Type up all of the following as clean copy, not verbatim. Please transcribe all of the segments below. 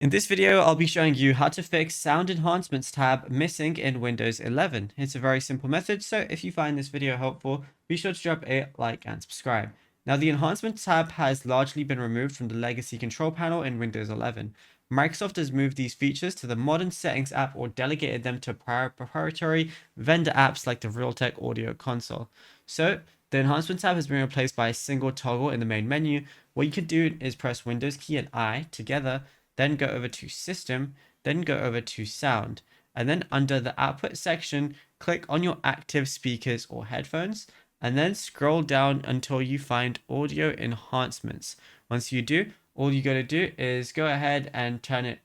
In this video, I'll be showing you how to fix Sound Enhancements tab missing in Windows 11. It's a very simple method, so if you find this video helpful, be sure to drop a like and subscribe. Now, the Enhancements tab has largely been removed from the legacy control panel in Windows 11. Microsoft has moved these features to the modern settings app or delegated them to proprietary vendor apps like the Realtek Audio Console. So, the Enhancements tab has been replaced by a single toggle in the main menu. What you can do is press Windows key and I together, then go over to System, then go over to Sound, and then under the Output section, click on your active speakers or headphones, and then scroll down until you find Audio Enhancements. Once you do, all you got to do is go ahead and change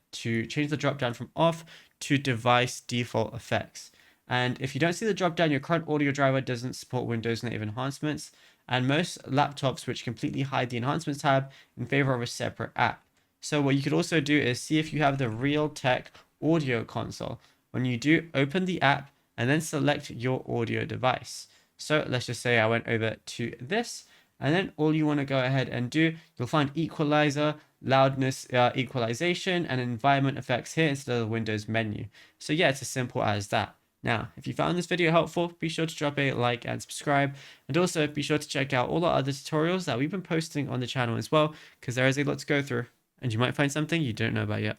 the drop down from off to Device Default Effects. And if you don't see the drop down, your current audio driver doesn't support Windows native enhancements, and most laptops switch completely hide the enhancements tab in favor of a separate app. So what you could also do is see if you have the Realtek audio console. When you do, open the app and then select your audio device. So let's just say I went over to this, and then all you want to go ahead and do, you'll find equalizer, loudness equalization, and environment effects here instead of the Windows menu. So yeah, it's as simple as that. Now, if you found this video helpful, be sure to drop a like and subscribe. And also be sure to check out all our other tutorials that we've been posting on the channel as well, because there is a lot to go through and you might find something you don't know about yet.